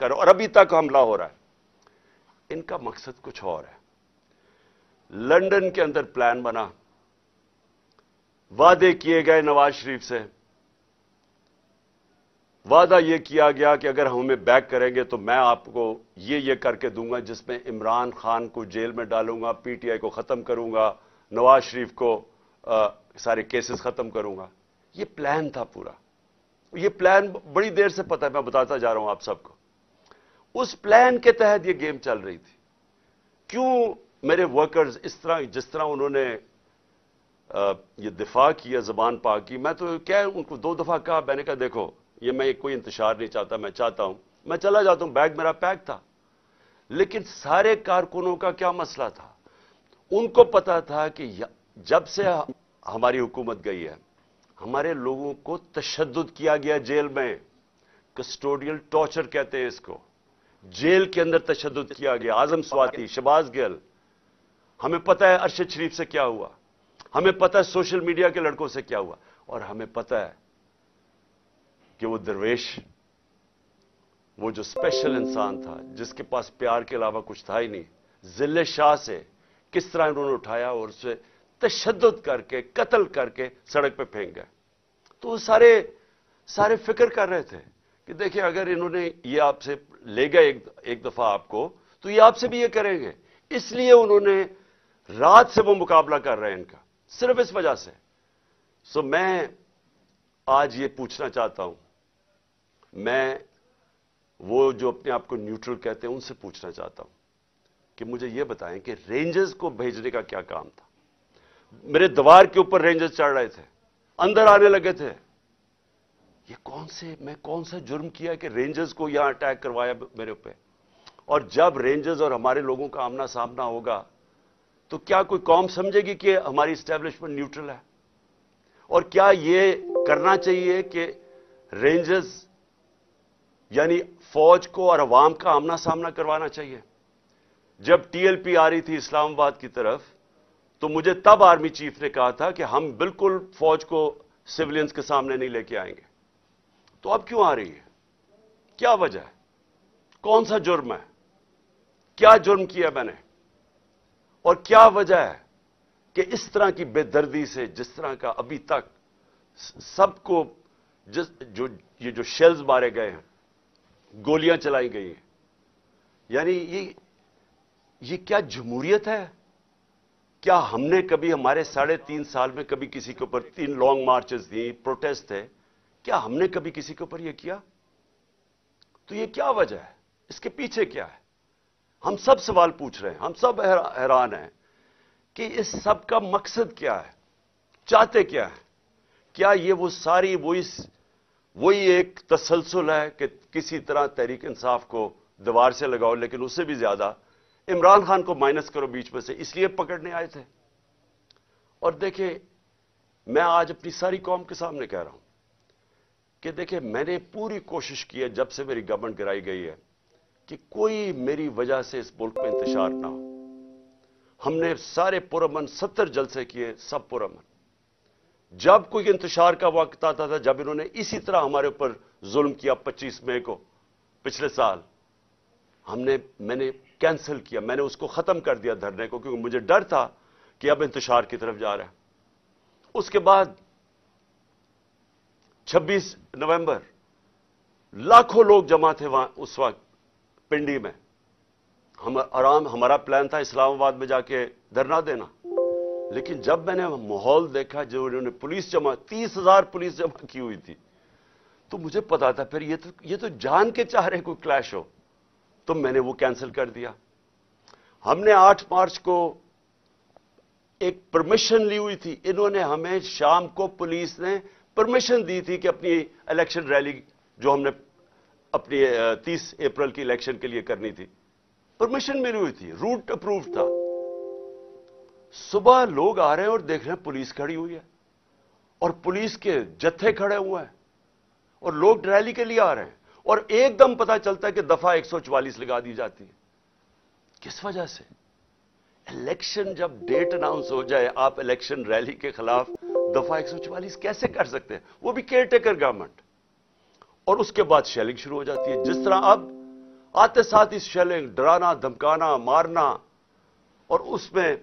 کرو اور ابھی تک حملہ ہو رہا ہے۔ ان کا مقصد کچھ اور ہے۔ لندن کے اندر پلان بنا، وعدے کیے گئے نواز شریف سے، وعدہ یہ کیا گیا کہ اگر ہمیں بیک کریں گے تو میں آپ کو یہ کر کے دوں گا، جس میں عمران خان کو جیل میں ڈالوں گا، پی ٹی آئی کو ختم کروں گا، نواز شریف کو سارے کیسز ختم کروں گا۔ یہ پلان تھا پورا۔ یہ پلان بڑی دیر سے پتہ ہے، میں بتاتا جا رہا ہوں آپ سب کو۔ اس پلان کے تحت یہ گیم چل رہی تھی۔ کیوں میرے ورکرز اس طرح، جس طرح انہوں نے یہ دفاع کیا زبان پاک کی، میں تو کیا ان کو 2 دفعہ کہا، میں نے کہا دیکھو یہ میں کوئی انتشار نہیں چاہتا، میں چاہتا ہوں میں چلا جاتا ہوں، بیگ میرا پیک تھا۔ لیکن سارے کارکنوں کا کیا مسئلہ تھا؟ ان کو پتا تھا کہ جب سے ہماری حکومت گئی ہے، ہمارے لوگوں کو تشدد کیا گیا جیل میں، کسٹوڈیل ٹارچر کہتے ہیں اس کو۔ جیل کے اندر تشدد کیا گیا، اعظم سواتی، شہباز گل، ہمیں پتہ ہے ارشد شریف سے کیا ہوا، ہمیں پتہ ہے سوشل میڈیا کے لڑکوں سے کیا ہوا، اور ہمیں پتہ ہے کہ وہ درویش، وہ جو اسپیشل انسان تھا جس کے پاس پیار کے علاوہ کچھ تھا ہی نہیں، ذل شاہ سے کس طرح انہوں نے اٹھایا اور اسے تشدد کر کے قتل کر کے سڑک پہ پھینک گئے۔ تو وہ سارے فکر کر رہے تھے کہ دیکھیں اگر انہوں نے یہ آپ سے لے گئے ایک دفعہ آپ کو، تو یہ آپ سے بھی یہ کریں گے۔ اس لیے انہوں نے رات سے وہ مقابلہ کر رہے ہیں ان کا، صرف اس وجہ سے۔ سو میں آج یہ پوچھنا چاہتا ہوں، میں وہ جو اپنے آپ کو نیوٹرل کہتے ہیں ان سے پوچھنا چاہتا ہوں کہ مجھے یہ بتائیں کہ رینجرز کو بھیجنے کا کیا کام تھا؟ میرے دیوار کے اوپر رینجرز چڑھ رہے تھے، اندر آنے لگے تھے۔ یہ میں کون سا جرم کیا کہ رینجرز کو یہاں اٹیک کروایا میرے اوپر؟ اور جب رینجرز اور ہمارے لوگوں کا آمنا سامنا ہوگا تو کیا کوئی قوم سمجھے گی کہ ہماری اسٹیبلشمنٹ نیوٹرل ہے؟ اور کیا یہ کرنا چاہیے کہ رینجرز یعنی فوج کو اور عوام کا آمنا سامنا کروانا چاہیے؟ جب ٹی ایل پی آ رہی تھی اسلام آباد کی طرف تو مجھے تب آرمی چیف نے کہا تھا کہ ہم بالکل فوج کو سیولینز کے سامنے نہیں لے کے آئیں گے۔ تو اب کیوں آ رہی ہے؟ کیا وجہ ہے؟ کون سا جرم ہے؟ کیا جرم کیا میں نے؟ اور کیا وجہ ہے کہ اس طرح کی بے دردی سے، جس طرح کا ابھی تک سب کو یہ جو شیلز مارے گئے ہیں، گولیاں چلائی گئی ہیں، یعنی یہ کیا جمہوریت ہے؟ کیا ہم نے کبھی ہمارے 3.5 سال میں کبھی کسی کے اوپر 3 لانگ مارچز دی، پروٹیسٹ تھے، کیا ہم نے کبھی کسی کے اوپر یہ کیا؟ تو یہ کیا وجہ ہے؟ اس کے پیچھے کیا ہے؟ ہم سب سوال پوچھ رہے ہیں، ہم سب حیران ہیں کہ اس سب کا مقصد کیا ہے؟ چاہتے کیا ہے؟ کیا یہ وہ ساری وہی ایک تسلسل ہے کہ کسی طرح تحریک انصاف کو دیوار سے لگاؤ، لیکن اس سے بھی زیادہ عمران خان کو مائنس کرو بیچ میں سے، اس لیے پکڑنے آئے تھے؟ اور دیکھیں میں آج اپنی ساری قوم کے سامنے کہہ رہا ہوں کہ دیکھیں میں نے پوری کوشش کی ہے جب سے میری گورنمنٹ گرائی گئی ہے کہ کوئی میری وجہ سے اس ملک میں انتشار نہ ہو۔ ہم نے سارے پرامن 70 جلسے کیے، سب پرامن۔ جب کوئی انتشار کا وقت آتا تھا، جب انہوں نے اسی طرح ہمارے اوپر ظلم کیا 25 مئی کو پچھلے سال، میں نے کینسل کیا، میں نے اس کو ختم کر دیا دھرنے کو، کیونکہ مجھے ڈر تھا کہ اب انتشار کی طرف جا رہا ہے۔ اس کے بعد 26 نومبر لاکھوں لوگ جمع تھے وہاں اس وقت پنڈی میں۔ ہمارا پلان تھا اسلام آباد میں جا کے دھرنا دینا، لیکن جب میں نے ماحول دیکھا جو انہوں نے 30,000 پولیس جمع کی ہوئی تھی، تو مجھے پتا تھا پھر یہ تو جان کے چاہ رہے کوئی کلیش ہو، تو میں نے وہ کینسل کر دیا۔ ہم نے 8 مارچ کو ایک پرمیشن لی ہوئی تھی، انہوں نے ہمیں شام کو پولیس نے پرمیشن دی تھی کہ اپنی الیکشن ریلی جو ہم نے اپنی 30 اپریل کی الیکشن کے لیے کرنی تھی، پرمیشن ملی ہوئی تھی، روٹ اپرووڈ تھا۔ صبح لوگ آ رہے ہیں اور دیکھ رہے ہیں پولیس کھڑی ہوئی ہے اور پولیس کے جتھے کھڑے ہوئے ہیں اور لوگ ریلی کے لیے آ رہے ہیں، اور ایک دم پتا چلتا ہے کہ دفعہ 144 لگا دی جاتی ہے۔ کس وجہ سے؟ الیکشن جب ڈیٹ اناؤنس ہو جائے، آپ الیکشن ریلی کے خلاف دفعہ 144 کیسے کر سکتے ہیں؟ وہ بھی کیئر ٹیکر گورنمنٹ۔ اور اس کے بعد شیلنگ شروع ہو جاتی ہے، جس طرح اب آتے ساتھ ہی شیلنگ، ڈرانا، دھمکانا، مارنا، اور اس میں